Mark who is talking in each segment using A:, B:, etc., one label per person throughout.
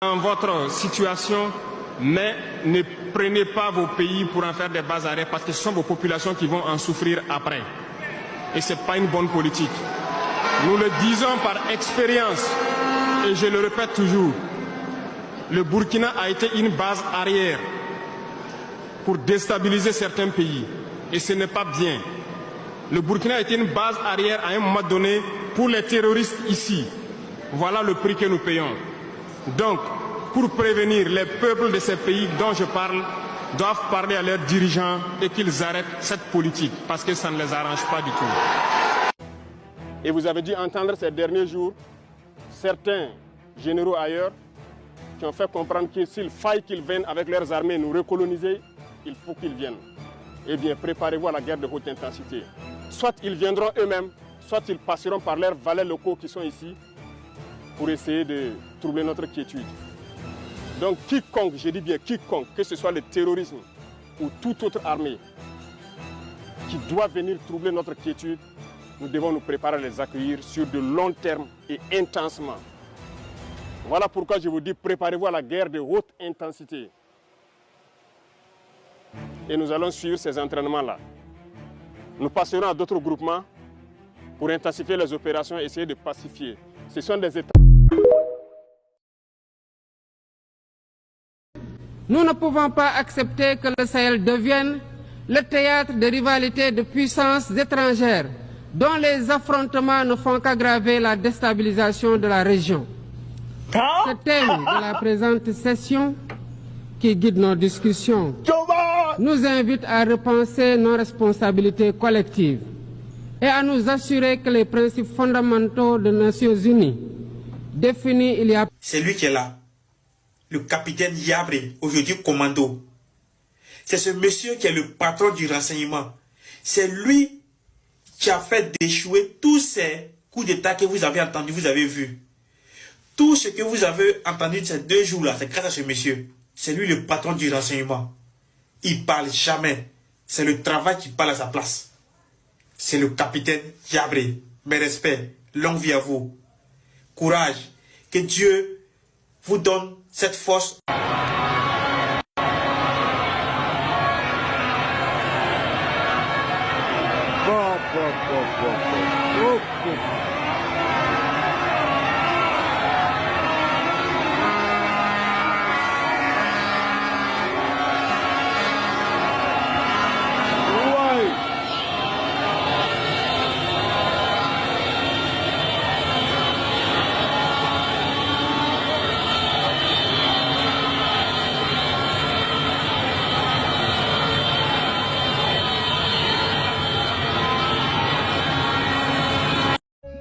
A: Dans votre situation, mais ne prenez pas vos pays pour en faire des bas arrêts parce que ce sont vos populations qui vont en souffrir après. Et ce n'est pas une bonne politique. Nous le disons par expérience et je le répète toujours. Le Burkina a été une base arrière pour déstabiliser certains pays. Et ce n'est pas bien. Le Burkina a été une base arrière à un moment donné pour les terroristes ici. Voilà le prix que nous payons. Donc, pour prévenir les peuples de ces pays dont je parle, doivent parler à leurs dirigeants et qu'ils arrêtent cette politique parce que ça ne les arrange pas du tout. Et vous avez dû entendre ces derniers jours certains généraux ailleurs qui ont fait comprendre que s'il faille qu'ils viennent avec leurs armées nous recoloniser, il faut qu'ils viennent. Eh bien, préparez-vous à la guerre de haute intensité. Soit ils viendront eux-mêmes, soit ils passeront par leurs valets locaux qui sont ici pour essayer de troubler notre quiétude. Donc quiconque, je dis bien quiconque, que ce soit le terrorisme ou toute autre armée qui doit venir troubler notre quiétude, nous devons nous préparer à les accueillir sur de long terme et intensement. Voilà pourquoi je vous dis, préparez-vous à la guerre de haute intensité. Et nous allons suivre ces entraînements-là. Nous passerons à d'autres groupements pour intensifier les opérations et essayer de pacifier. Ce sont des États.
B: Nous ne pouvons pas accepter que le Sahel devienne le théâtre de rivalités de puissances étrangères dont les affrontements ne font qu'aggraver la déstabilisation de la région. Ce thème de la présente session qui guide nos discussions nous invite à repenser nos responsabilités collectives et à nous assurer que les principes fondamentaux des Nations Unies définis il y a...
C: C'est lui qui est là, le capitaine Yabré, aujourd'hui commando. C'est ce monsieur qui est le patron du renseignement. C'est lui qui a fait déchouer tous ces coups d'État que vous avez entendus, vous avez vus. Tout ce que vous avez entendu ces 2 jours-là, c'est grâce à ce monsieur. C'est lui le patron du renseignement. Il parle jamais. C'est le travail qui parle à sa place. C'est le capitaine Yabré. Mes respects, longue vie à vous. Courage. Que Dieu vous donne cette force.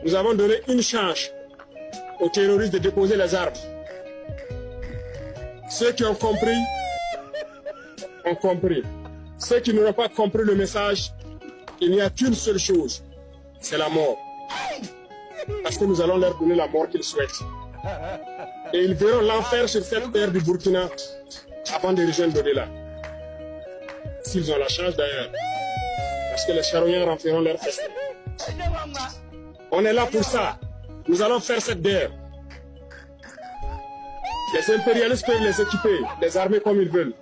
A: Nous avons donné une chance aux terroristes de déposer les armes. Ceux qui ont compris, ont compris. Ceux qui n'auront pas compris le message, il n'y a qu'une seule chose, c'est la mort. Parce que nous allons leur donner la mort qu'ils souhaitent. Et ils verront l'enfer sur cette terre du Burkina avant de rejoindre l'au-delà. S'ils ont la chance d'ailleurs. Parce que les charognards en feront leur festin. On est là pour ça. Nous allons faire cette guerre. Les impérialistes peuvent les équiper, les armer comme ils veulent.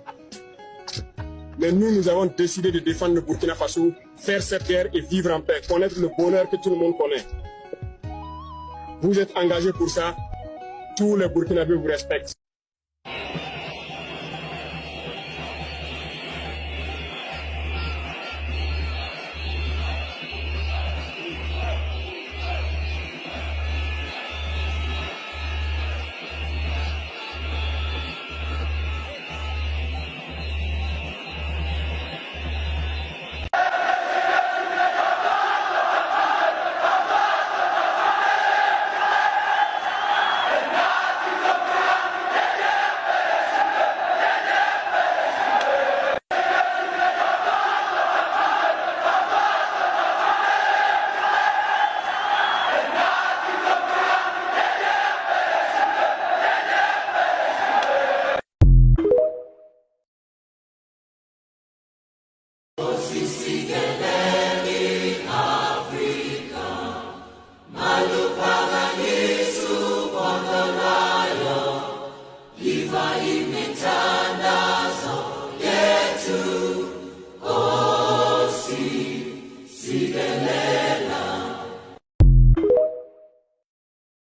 A: Mais nous avons décidé de défendre le Burkina Faso, faire cette guerre et vivre en paix, connaître le bonheur que tout le monde connaît. Vous êtes engagés pour ça. Tous les Burkinabés vous respectent.